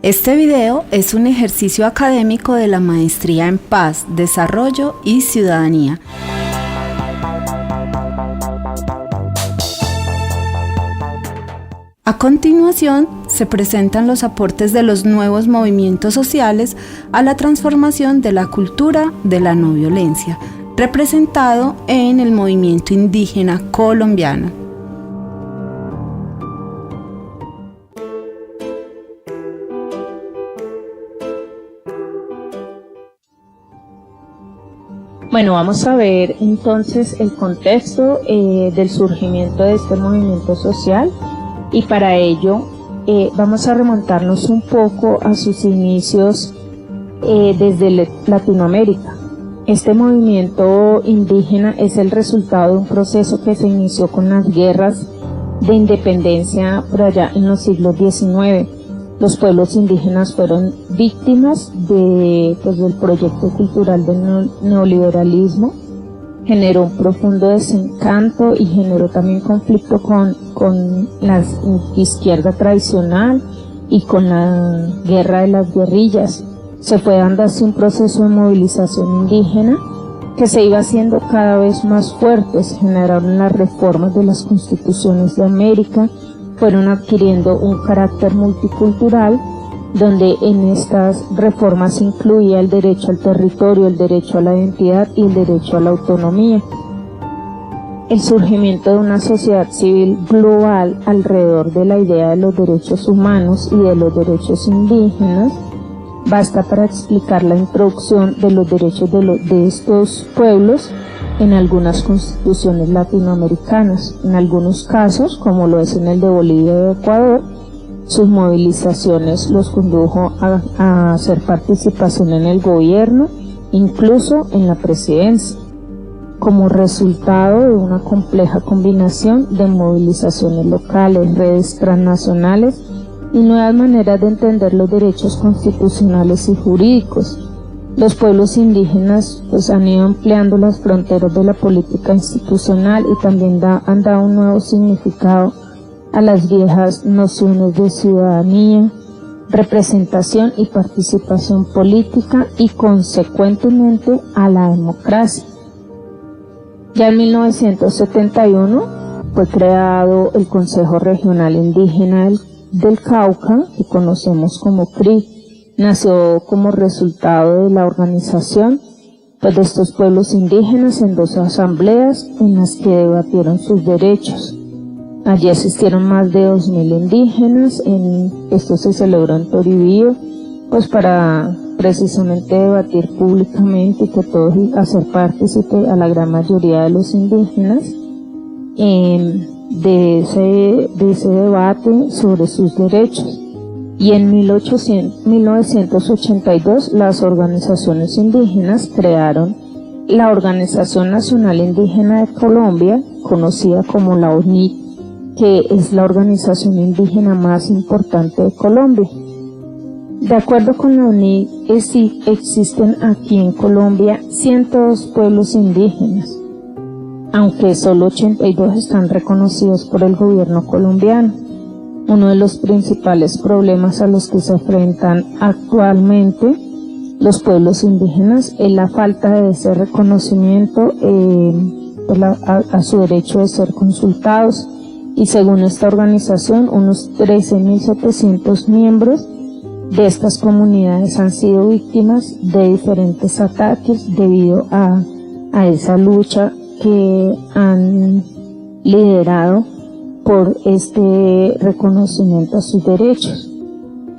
Este video es un ejercicio académico de la Maestría en Paz, Desarrollo y Ciudadanía. A continuación, se presentan los aportes de los nuevos movimientos sociales a la transformación de la cultura de la no violencia, representado en el movimiento indígena colombiano. Bueno, vamos a ver entonces el contexto del surgimiento de este movimiento social y para ello vamos a remontarnos un poco a sus inicios desde Latinoamérica. Este movimiento indígena es el resultado de un proceso que se inició con las guerras de independencia por allá en los siglos XIX. Los pueblos indígenas fueron víctimas del proyecto cultural del neoliberalismo, generó un profundo desencanto y generó también conflicto con la izquierda tradicional y con la guerra de las guerrillas. Se fue dando así un proceso de movilización indígena que se iba haciendo cada vez más fuerte. Se generaron las reformas de las constituciones de América, fueron adquiriendo un carácter multicultural, donde en estas reformas se incluía el derecho al territorio, el derecho a la identidad y el derecho a la autonomía. El surgimiento de una sociedad civil global alrededor de la idea de los derechos humanos y de los derechos indígenas basta para explicar la introducción de los derechos de estos pueblos en algunas constituciones latinoamericanas. En algunos casos, como lo es en el de Bolivia y Ecuador, sus movilizaciones los condujo a hacer participación en el gobierno, incluso en la presidencia, como resultado de una compleja combinación de movilizaciones locales, redes transnacionales y nuevas maneras de entender los derechos constitucionales y jurídicos. Los pueblos indígenas han ido ampliando las fronteras de la política institucional y también han dado un nuevo significado a las viejas nociones de ciudadanía, representación y participación política y consecuentemente a la democracia. Ya en 1971 fue creado el Consejo Regional Indígena del Cauca, que conocemos como CRI. Nació como resultado de la organización de estos pueblos indígenas en 2 asambleas en las que debatieron sus derechos. Allí asistieron más de 2.000 indígenas, esto se celebró en Toribío, para precisamente debatir públicamente y que todos hacer partícipe a la gran mayoría de los indígenas de ese debate sobre sus derechos. Y en 1982 las organizaciones indígenas crearon la Organización Nacional Indígena de Colombia, conocida como la UNIC, que es la organización indígena más importante de Colombia. De acuerdo con la UNIC, existen aquí en Colombia 102 pueblos indígenas, aunque solo 82 están reconocidos por el gobierno colombiano. Uno de los principales problemas a los que se enfrentan actualmente los pueblos indígenas es la falta de ese reconocimiento a su derecho de ser consultados, y según esta organización, unos 13.700 miembros de estas comunidades han sido víctimas de diferentes ataques debido a esa lucha que han liderado por este reconocimiento a sus derechos.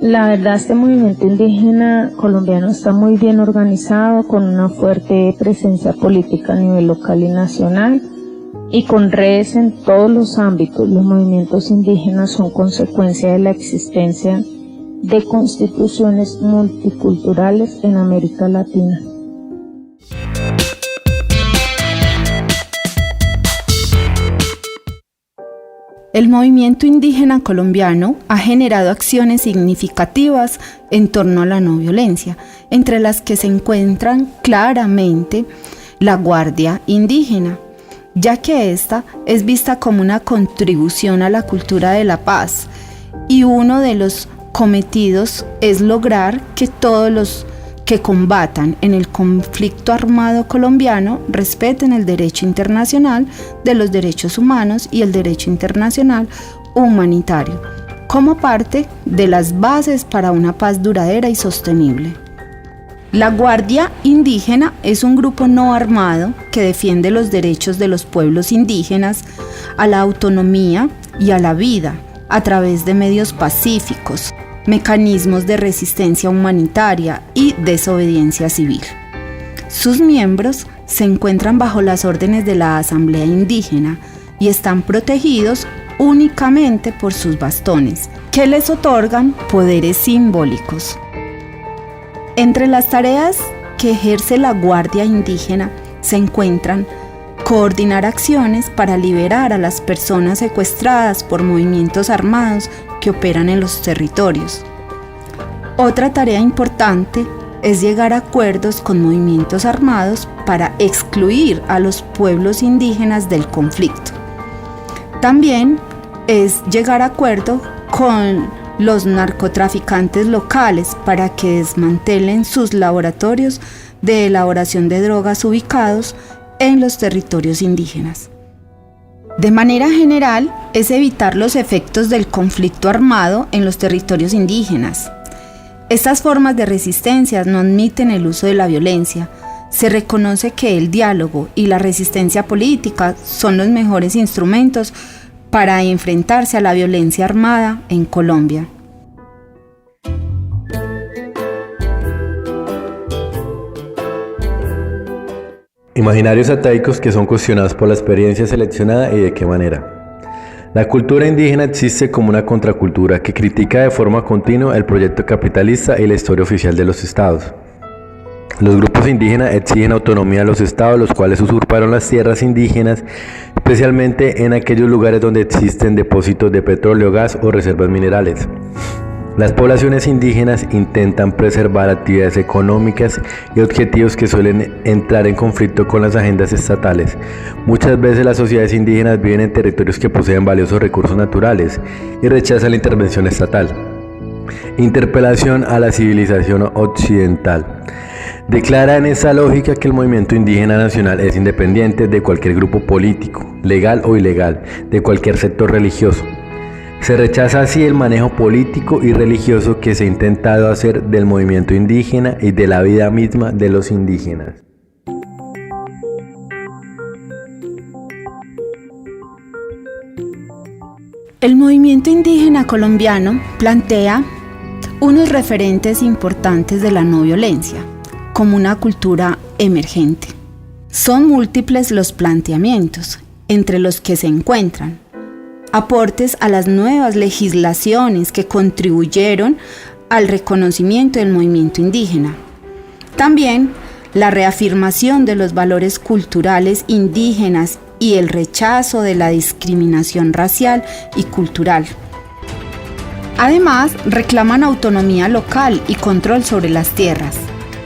La verdad, este movimiento indígena colombiano está muy bien organizado, con una fuerte presencia política a nivel local y nacional, y con redes en todos los ámbitos. Los movimientos indígenas son consecuencia de la existencia de constituciones multiculturales en América Latina. El movimiento indígena colombiano ha generado acciones significativas en torno a la no violencia, entre las que se encuentran claramente la Guardia Indígena, ya que esta es vista como una contribución a la cultura de la paz y uno de los cometidos es lograr que todos los que combatan en el conflicto armado colombiano respeten el derecho internacional de los derechos humanos y el derecho internacional humanitario, como parte de las bases para una paz duradera y sostenible. La Guardia Indígena es un grupo no armado que defiende los derechos de los pueblos indígenas a la autonomía y a la vida a través de medios pacíficos, mecanismos de resistencia humanitaria y desobediencia civil. Sus miembros se encuentran bajo las órdenes de la Asamblea Indígena y están protegidos únicamente por sus bastones, que les otorgan poderes simbólicos. Entre las tareas que ejerce la Guardia Indígena se encuentran coordinar acciones para liberar a las personas secuestradas por movimientos armados que operan en los territorios. Otra tarea importante es llegar a acuerdos con movimientos armados para excluir a los pueblos indígenas del conflicto. También es llegar a acuerdo con los narcotraficantes locales para que desmantelen sus laboratorios de elaboración de drogas ubicados en los territorios indígenas. De manera general, es evitar los efectos del conflicto armado en los territorios indígenas. Estas formas de resistencia no admiten el uso de la violencia. Se reconoce que el diálogo y la resistencia política son los mejores instrumentos para enfrentarse a la violencia armada en Colombia. Imaginarios ateicos que son cuestionados por la experiencia seleccionada y de qué manera. La cultura indígena existe como una contracultura que critica de forma continua el proyecto capitalista y la historia oficial de los estados. Los grupos indígenas exigen autonomía a los estados, los cuales usurparon las tierras indígenas, especialmente en aquellos lugares donde existen depósitos de petróleo, gas o reservas minerales. Las poblaciones indígenas intentan preservar actividades económicas y objetivos que suelen entrar en conflicto con las agendas estatales. Muchas veces las sociedades indígenas viven en territorios que poseen valiosos recursos naturales y rechazan la intervención estatal. Interpelación a la civilización occidental. Declara en esa lógica que el movimiento indígena nacional es independiente de cualquier grupo político, legal o ilegal, de cualquier sector religioso. Se rechaza así el manejo político y religioso que se ha intentado hacer del movimiento indígena y de la vida misma de los indígenas. El movimiento indígena colombiano plantea unos referentes importantes de la no violencia, como una cultura emergente. Son múltiples los planteamientos, entre los que se encuentran aportes a las nuevas legislaciones que contribuyeron al reconocimiento del movimiento indígena. También la reafirmación de los valores culturales indígenas y el rechazo de la discriminación racial y cultural. Además, reclaman autonomía local y control sobre las tierras.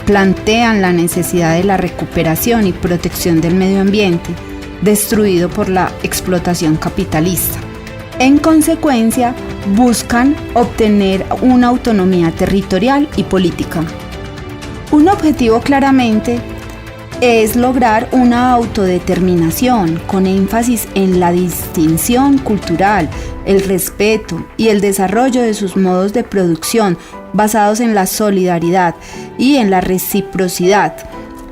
Plantean la necesidad de la recuperación y protección del medio ambiente, destruido por la explotación capitalista. En consecuencia, buscan obtener una autonomía territorial y política. Un objetivo claramente es lograr una autodeterminación con énfasis en la distinción cultural, el respeto y el desarrollo de sus modos de producción basados en la solidaridad y en la reciprocidad,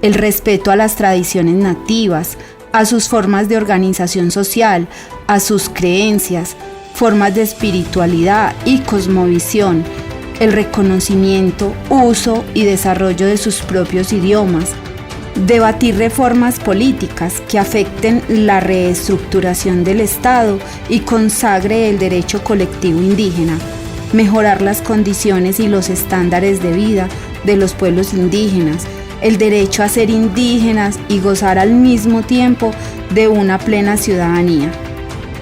el respeto a las tradiciones nativas, a sus formas de organización social, a sus creencias, formas de espiritualidad y cosmovisión, el reconocimiento, uso y desarrollo de sus propios idiomas, debatir reformas políticas que afecten la reestructuración del Estado y consagre el derecho colectivo indígena, mejorar las condiciones y los estándares de vida de los pueblos indígenas, el derecho a ser indígenas y gozar al mismo tiempo de una plena ciudadanía.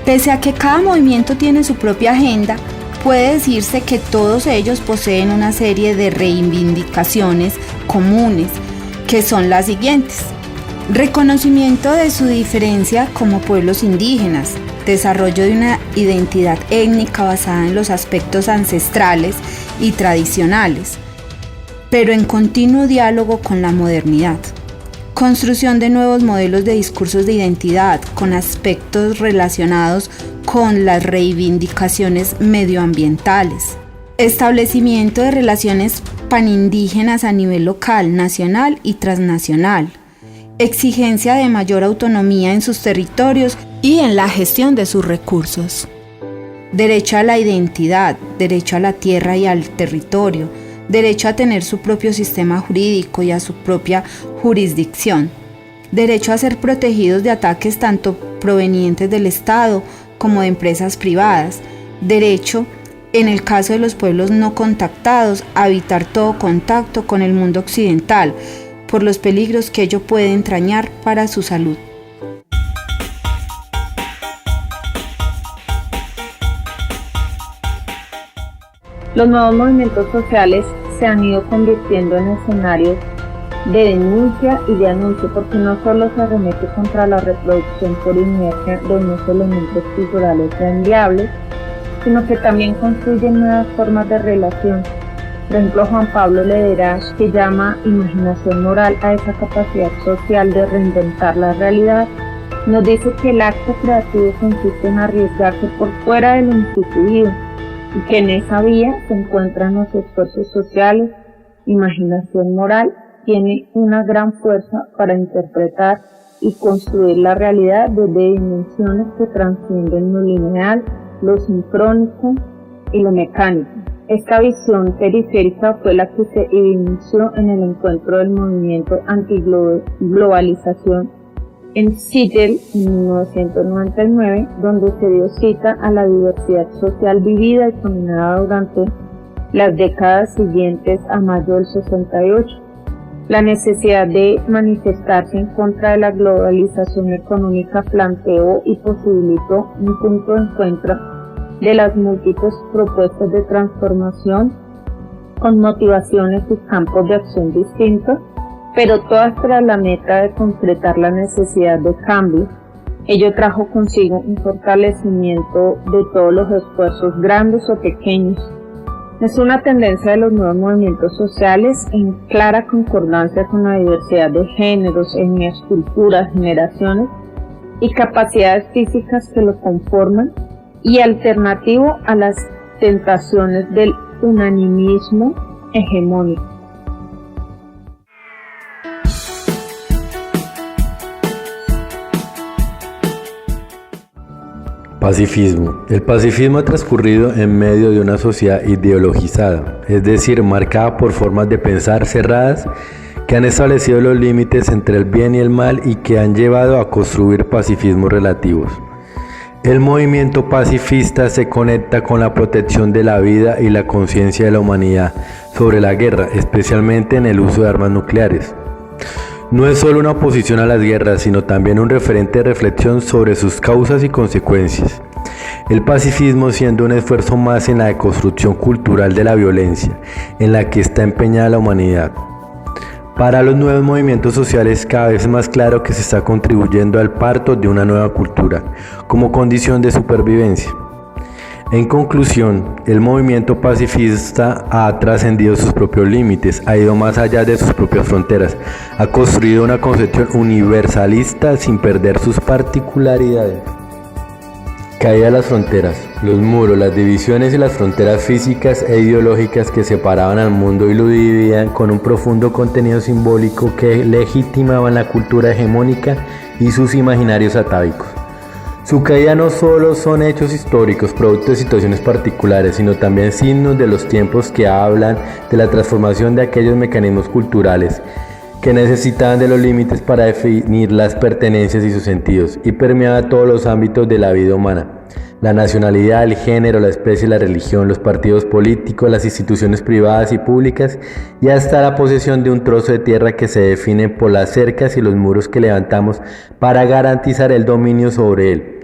Pese a que cada movimiento tiene su propia agenda, puede decirse que todos ellos poseen una serie de reivindicaciones comunes, que son las siguientes: reconocimiento de su diferencia como pueblos indígenas, desarrollo de una identidad étnica basada en los aspectos ancestrales y tradicionales, pero en continuo diálogo con la modernidad. Construcción de nuevos modelos de discursos de identidad con aspectos relacionados con las reivindicaciones medioambientales. Establecimiento de relaciones panindígenas a nivel local, nacional y transnacional. Exigencia de mayor autonomía en sus territorios y en la gestión de sus recursos. Derecho a la identidad, derecho a la tierra y al territorio, derecho a tener su propio sistema jurídico y a su propia jurisdicción, derecho a ser protegidos de ataques tanto provenientes del Estado como de empresas privadas, derecho, en el caso de los pueblos no contactados, a evitar todo contacto con el mundo occidental, por los peligros que ello puede entrañar para su salud. Los nuevos movimientos sociales se han ido convirtiendo en escenarios de denuncia y de anuncio, porque no solo se arremete contra la reproducción por inercia de unos elementos culturales enviables, sino que también construyen nuevas formas de relación. Por ejemplo, Juan Pablo Lederach, que llama imaginación moral a esa capacidad social de reinventar la realidad, nos dice que el acto creativo consiste en arriesgarse por fuera de lo instituido, y que en esa vía se encuentran los esfuerzos sociales. Imaginación moral tiene una gran fuerza para interpretar y construir la realidad desde dimensiones que trascienden lo lineal, lo sincrónico y lo mecánico. Esta visión periférica fue la que se inició en el encuentro del movimiento antiglobalización en Seattle en 1999, donde se dio cita a la diversidad social vivida y caminada durante las décadas siguientes a mayo del 68. La necesidad de manifestarse en contra de la globalización económica planteó y posibilitó un punto de encuentro de las múltiples propuestas de transformación con motivaciones y campos de acción distintos, pero todas tras la meta de concretar la necesidad de cambio. Ello trajo consigo un fortalecimiento de todos los esfuerzos, grandes o pequeños. Es una tendencia de los nuevos movimientos sociales en clara concordancia con la diversidad de géneros, etnias, culturas, generaciones y capacidades físicas que lo conforman, y alternativo a las tentaciones del unanimismo hegemónico. Pacifismo. El pacifismo ha transcurrido en medio de una sociedad ideologizada, es decir, marcada por formas de pensar cerradas que han establecido los límites entre el bien y el mal y que han llevado a construir pacifismos relativos. El movimiento pacifista se conecta con la protección de la vida y la conciencia de la humanidad sobre la guerra, especialmente en el uso de armas nucleares. No es solo una oposición a las guerras, sino también un referente de reflexión sobre sus causas y consecuencias. El pacifismo siendo un esfuerzo más en la deconstrucción cultural de la violencia, en la que está empeñada la humanidad. Para los nuevos movimientos sociales cada vez es más claro que se está contribuyendo al parto de una nueva cultura, como condición de supervivencia. En conclusión, el movimiento pacifista ha trascendido sus propios límites, ha ido más allá de sus propias fronteras, ha construido una concepción universalista sin perder sus particularidades. Caída de las fronteras, los muros, las divisiones y las fronteras físicas e ideológicas que separaban al mundo y lo dividían con un profundo contenido simbólico que legitimaban la cultura hegemónica y sus imaginarios atávicos. Su caída no solo son hechos históricos, producto de situaciones particulares, sino también signos de los tiempos que hablan de la transformación de aquellos mecanismos culturales que necesitaban de los límites para definir las pertenencias y sus sentidos, y permeaba todos los ámbitos de la vida humana: la nacionalidad, el género, la especie, la religión, los partidos políticos, las instituciones privadas y públicas, y hasta la posesión de un trozo de tierra que se define por las cercas y los muros que levantamos para garantizar el dominio sobre él.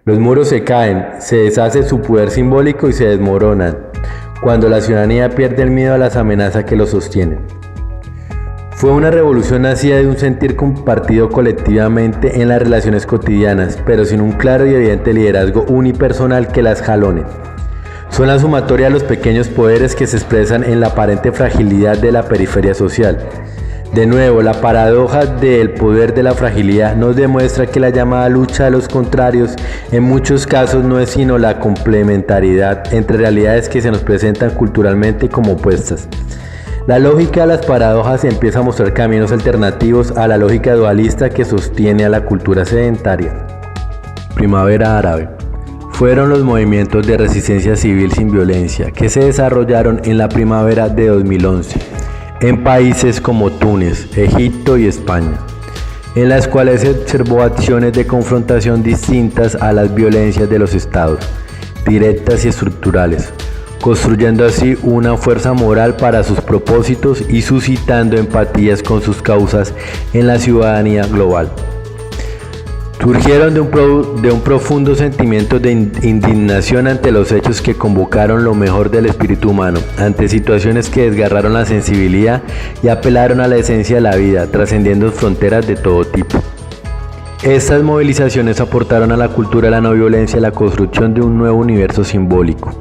Los muros se caen, se deshace su poder simbólico y se desmoronan cuando la ciudadanía pierde el miedo a las amenazas que los sostienen. Fue una revolución nacida de un sentir compartido colectivamente en las relaciones cotidianas, pero sin un claro y evidente liderazgo unipersonal que las jalone. Son la sumatoria de los pequeños poderes que se expresan en la aparente fragilidad de la periferia social. De nuevo, la paradoja del poder de la fragilidad nos demuestra que la llamada lucha de los contrarios en muchos casos no es sino la complementariedad entre realidades que se nos presentan culturalmente como opuestas. La lógica de las paradojas empieza a mostrar caminos alternativos a la lógica dualista que sostiene a la cultura sedentaria. Primavera árabe. Fueron los movimientos de resistencia civil sin violencia que se desarrollaron en la primavera de 2011 en países como Túnez, Egipto y España, en las cuales se observó acciones de confrontación distintas a las violencias de los estados, directas y estructurales, construyendo así una fuerza moral para sus propósitos y suscitando empatías con sus causas en la ciudadanía global. Surgieron de un profundo sentimiento de indignación ante los hechos que convocaron lo mejor del espíritu humano, ante situaciones que desgarraron la sensibilidad y apelaron a la esencia de la vida, trascendiendo fronteras de todo tipo. Estas movilizaciones aportaron a la cultura de la no violencia la construcción de un nuevo universo simbólico.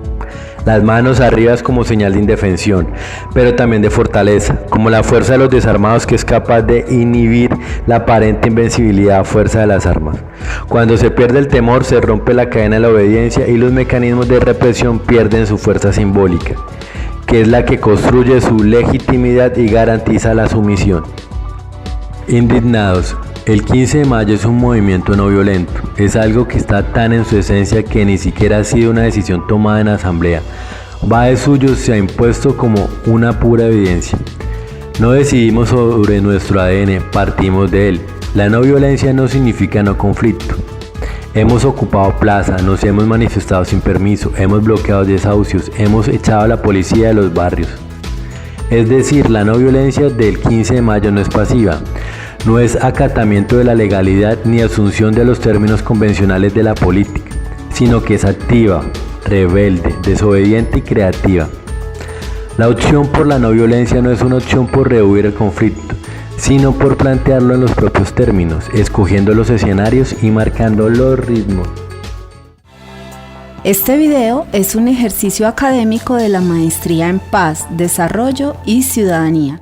Las manos arriba como señal de indefensión, pero también de fortaleza, como la fuerza de los desarmados que es capaz de inhibir la aparente invencibilidad a fuerza de las armas. Cuando se pierde el temor, se rompe la cadena de la obediencia y los mecanismos de represión pierden su fuerza simbólica, que es la que construye su legitimidad y garantiza la sumisión. Indignados. El 15 de mayo es un movimiento no violento, es algo que está tan en su esencia que ni siquiera ha sido una decisión tomada en asamblea, va de suyo, se ha impuesto como una pura evidencia. No decidimos sobre nuestro ADN, partimos de él. La no violencia no significa no conflicto. Hemos ocupado plaza, nos hemos manifestado sin permiso, hemos bloqueado desahucios, hemos echado a la policía de los barrios. Es decir, la no violencia del 15 de mayo no es pasiva. No es acatamiento de la legalidad ni asunción de los términos convencionales de la política, sino que es activa, rebelde, desobediente y creativa. La opción por la no violencia no es una opción por rehuir el conflicto, sino por plantearlo en los propios términos, escogiendo los escenarios y marcando los ritmos. Este video es un ejercicio académico de la Maestría en Paz, Desarrollo y Ciudadanía